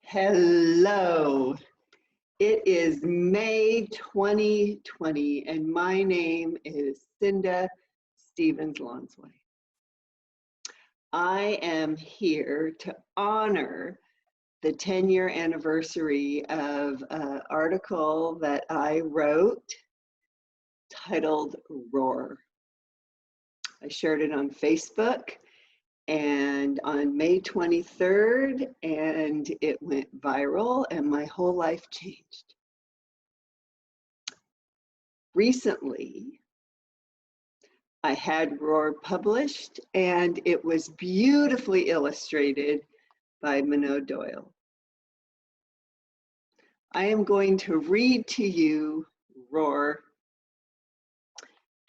Hello, it is May 2020 and my name is Cinda Stevens Lonsway. I am here to honor the 10-year anniversary of an article that I wrote titled Roar. I shared it on Facebook and on May 23rd, and it went viral and my whole life changed. Recently, I had Roar published and it was beautifully illustrated by Manon Doyle. I am going to read to you Roar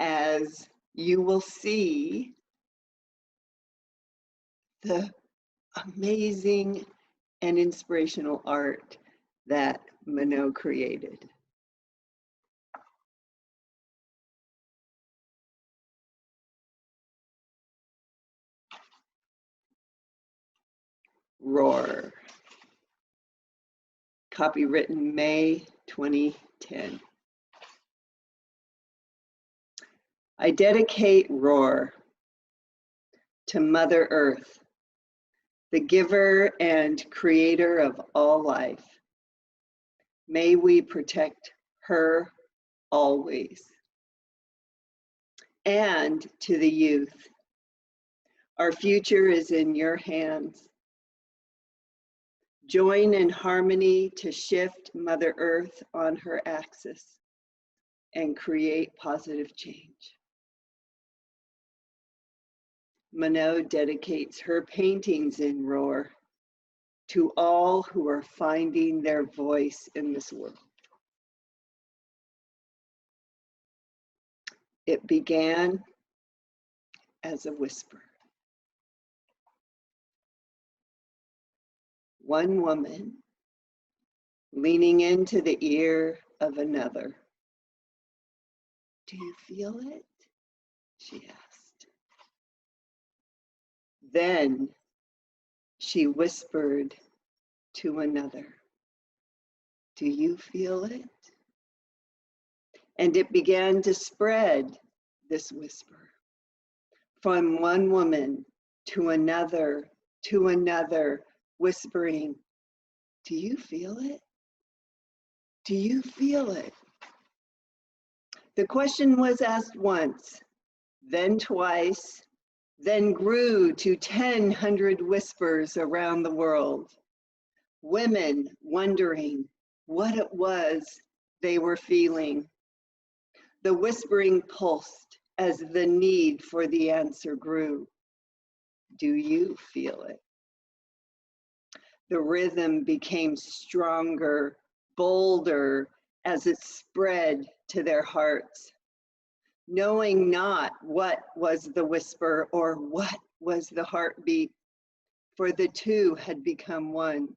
as you will see the amazing and inspirational art that Manon created. Roar. Copywritten May 2010. I dedicate Roar to Mother Earth, the giver and creator of all life. May we protect her always. And to the youth, our future is in your hands. Join in harmony to shift Mother Earth on her axis and create positive change. Manon dedicates her paintings in Roar to all who are finding their voice in this world. It began as a whisper. One woman leaning into the ear of another. Do you feel it? She asked. Then she whispered to another. Do you feel it? And it began to spread, this whisper, from one woman to another, whispering, do you feel it? Do you feel it? The question was asked once, then twice, then grew to 1,000 whispers around the world. Women wondering what it was they were feeling. The whispering pulsed as the need for the answer grew. Do you feel it? The rhythm became stronger, bolder as it spread to their hearts. Knowing not what was the whisper or what was the heartbeat, for the two had become one.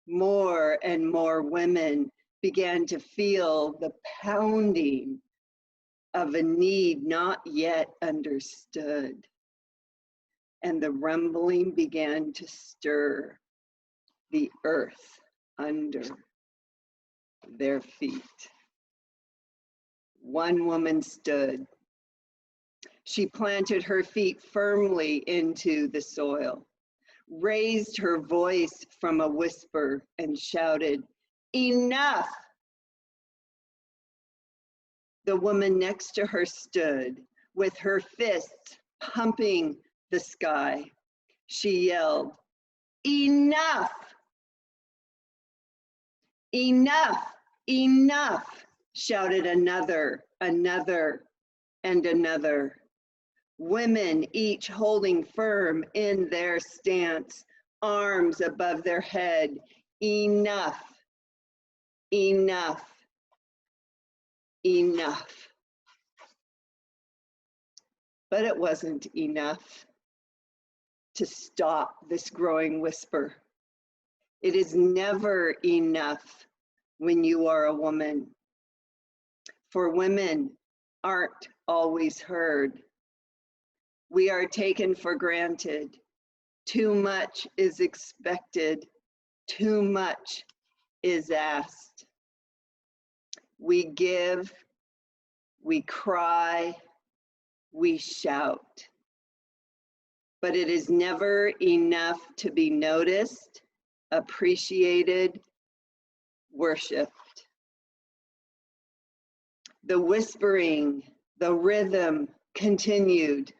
More and more women began to feel the pounding of a need not yet understood, and the rumbling began to stir the earth under their feet. One woman stood. She planted her feet firmly into the soil, raised her voice from a whisper and shouted, "Enough!" The woman next to her stood with her fists pumping the sky. She yelled, "Enough! Enough! Enough!" shouted another, and another. Women each holding firm in their stance, arms above their head. Enough! Enough! Enough! But it wasn't enough to stop this growing whisper. It is never enough when you are a woman. For women aren't always heard. We are taken for granted. Too much is expected. Too much is asked. We give, we cry, we shout. But it is never enough to be noticed, appreciated, worshipped. The whispering, the rhythm continued.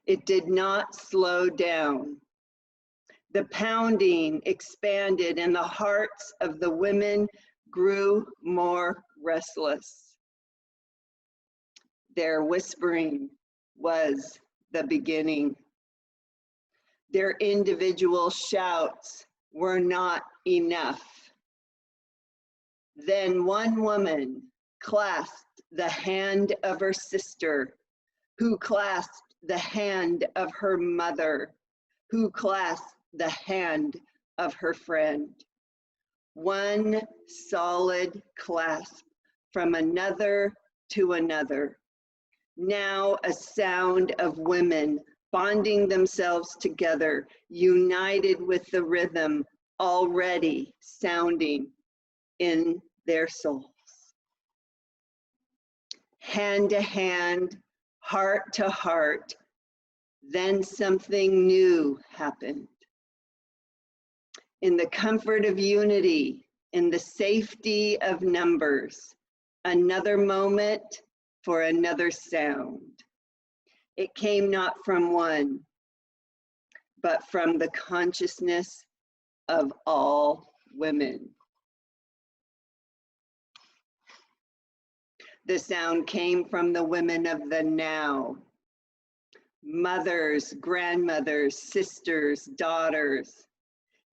It did not slow down. The pounding expanded and the hearts of the women grew more restless. Their whispering was the beginning. Their individual shouts were not enough. Then one woman clasped the hand of her sister, who clasped the hand of her mother, who clasped the hand of her friend. One solid clasp from another to another. Now a sound of women bonding themselves together, united with the rhythm already sounding in their souls. Hand to hand, heart to heart, then something new happened. In the comfort of unity, in the safety of numbers, another moment for another sound. It came not from one, but from the consciousness of all women. The sound came from the women of the now. Mothers, grandmothers, sisters, daughters.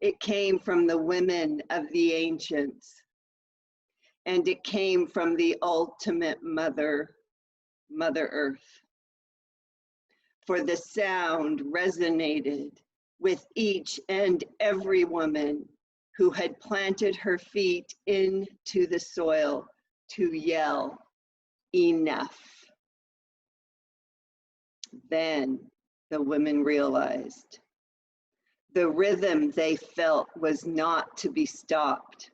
It came from the women of the ancients. And it came from the ultimate mother, Mother Earth. For the sound resonated with each and every woman who had planted her feet into the soil to yell, enough. Then the women realized the rhythm they felt was not to be stopped.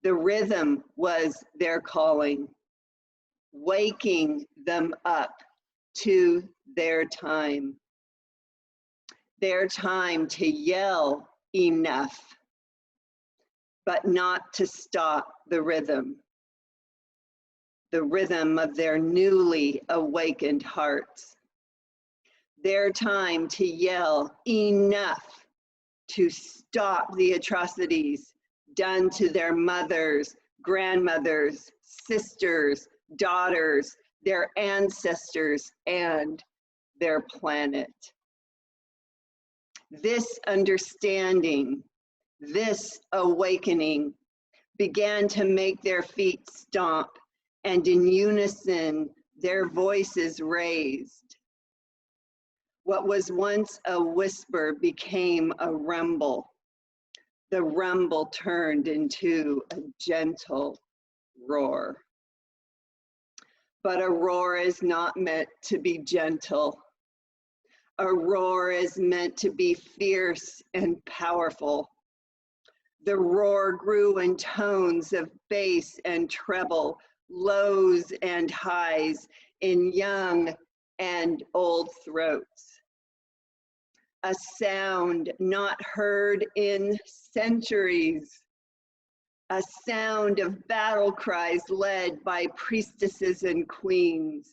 The rhythm was their calling, waking them up to their time to yell enough, but not to stop the rhythm of their newly awakened hearts. Their time to yell enough to stop the atrocities done to their mothers, grandmothers, sisters, daughters, their ancestors, and their planet. This understanding, this awakening began to make their feet stomp, and in unison, their voices raised. What was once a whisper became a rumble. The rumble turned into a gentle roar. But a roar is not meant to be gentle. A roar is meant to be fierce and powerful. The roar grew in tones of bass and treble, lows and highs, in young and old throats. A sound not heard in centuries. A sound of battle cries led by priestesses and queens.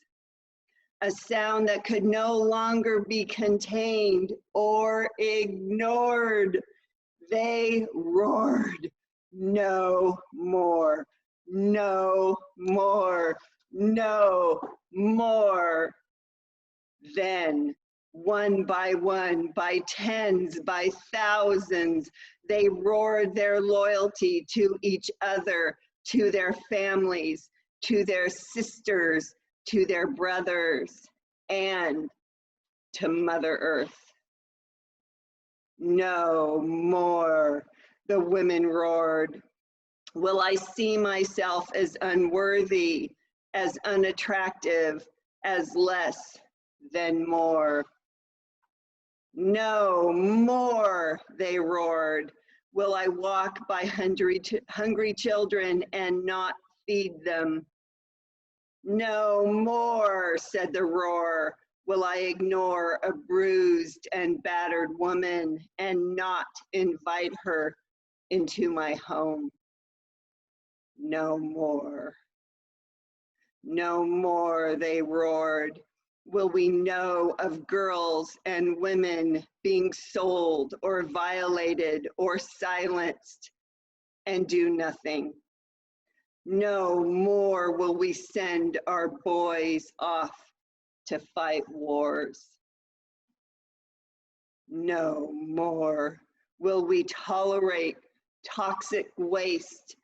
A sound that could no longer be contained or ignored. They roared, no more, no more, no more. Then, one, by tens, by thousands, they roared their loyalty to each other, to their families, to their sisters, to their brothers, and to Mother Earth. No more, the women roared. Will I see myself as unworthy, as unattractive, as less than more? No more, they roared. will I walk by hungry children and not feed them. No more, said the roar, will I ignore a bruised and battered woman and not invite her into my home. No more. No more, they roared, will we know of girls and women being sold or violated or silenced and do nothing. No more will we send our boys off to fight wars. No more will we tolerate toxic waste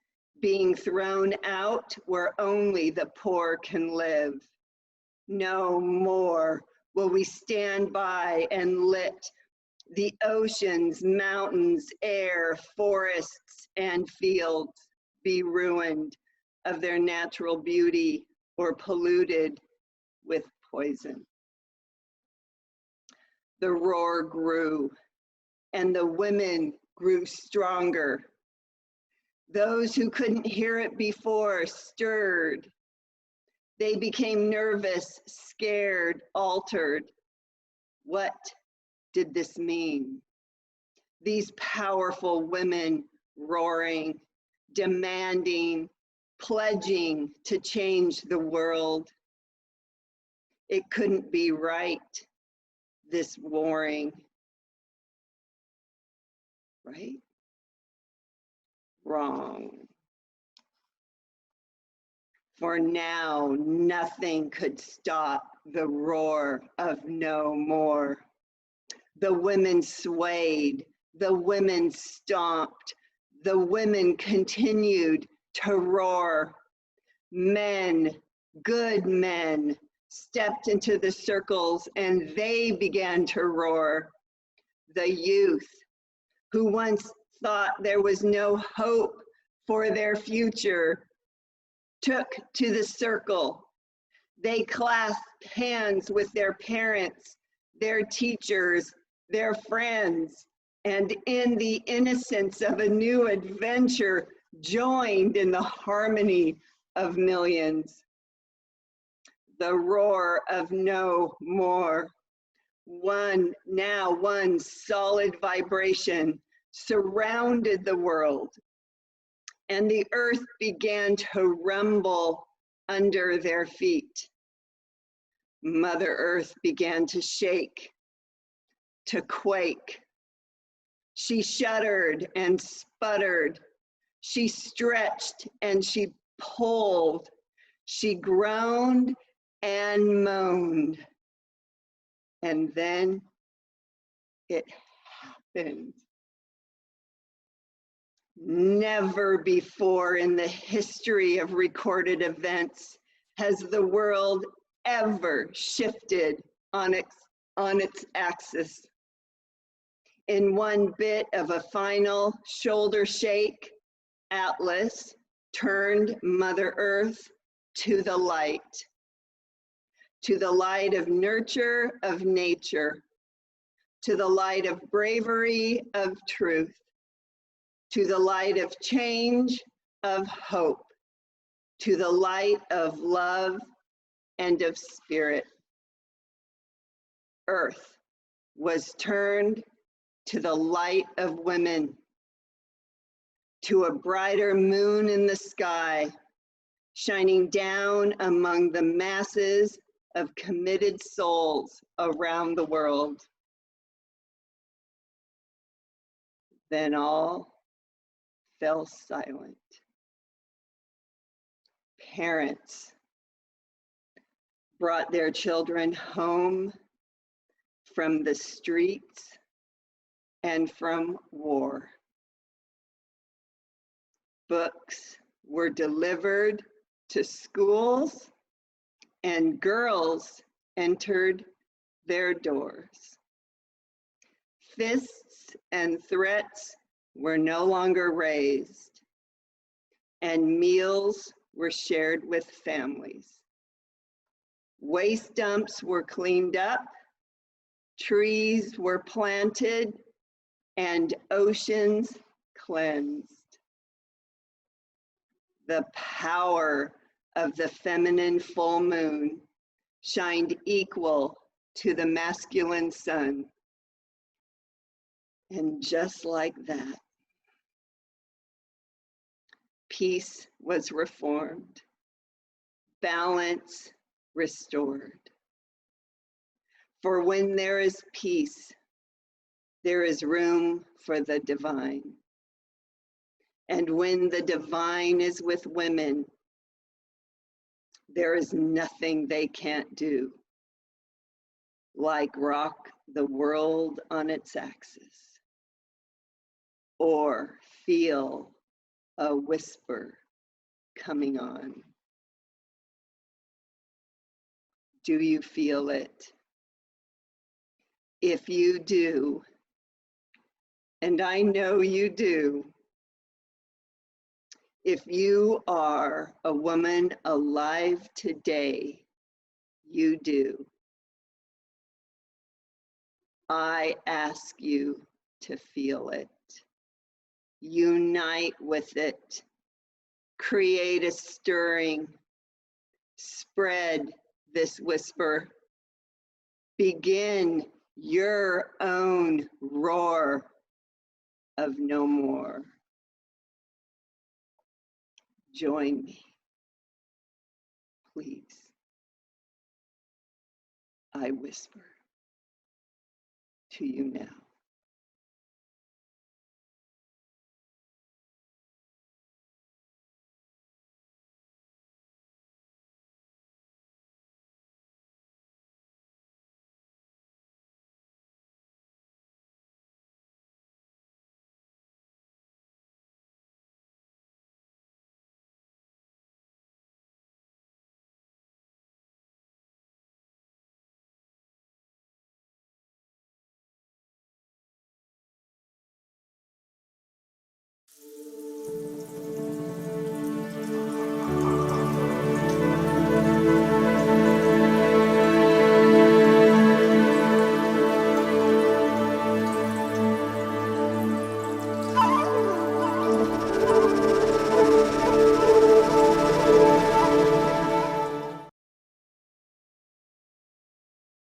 being thrown out where only the poor can live. No more will we stand by and let the oceans, mountains, air, forests, and fields be ruined of their natural beauty or polluted with poison. The roar grew, and the women grew stronger. Those who couldn't hear it before stirred. They became nervous, scared, altered. What did this mean? These powerful women roaring, demanding, pledging to change the world. It couldn't be right, this warring. Right? Wrong. For now, nothing could stop the roar of no more. The women swayed, the women stomped, the women continued to roar. Men, good men, stepped into the circles and they began to roar. The youth, who once thought there was no hope for their future, took to the circle. They clasped hands with their parents, their teachers, their friends, and in the innocence of a new adventure, joined in the harmony of millions. The roar of no more. One solid vibration surrounded the world, and the earth began to rumble under their feet. Mother Earth began to shake, to quake. She shuddered and sputtered. She stretched and she pulled. She groaned and moaned. And then it happened. Never before in the history of recorded events has the world ever shifted on its axis. In one bit of a final shoulder shake, Atlas turned Mother Earth to the light of nurture, of nature, to the light of bravery, of truth, to the light of change, of hope, to the light of love and of spirit. Earth was turned to the light of women, to a brighter moon in the sky, shining down among the masses of committed souls around the world. Then all fell silent. Parents brought their children home from the streets and from war. Books were delivered to schools and girls entered their doors. Fists and threats were no longer raised, and meals were shared with families. Waste dumps were cleaned up, trees were planted, and oceans cleansed. The power of the feminine full moon shined equal to the masculine sun. And just like that, peace was reformed, balance restored. For when there is peace, there is room for the divine. And when the divine is with women, there is nothing they can't do, like rock the world on its axis, or feel a whisper coming on. Do you feel it? If you do, and I know you do, if you are a woman alive today, you do. I ask you to feel it. Unite with it. Create a stirring. Spread this whisper. Begin your own roar of no more. Join me, please. I whisper to you now.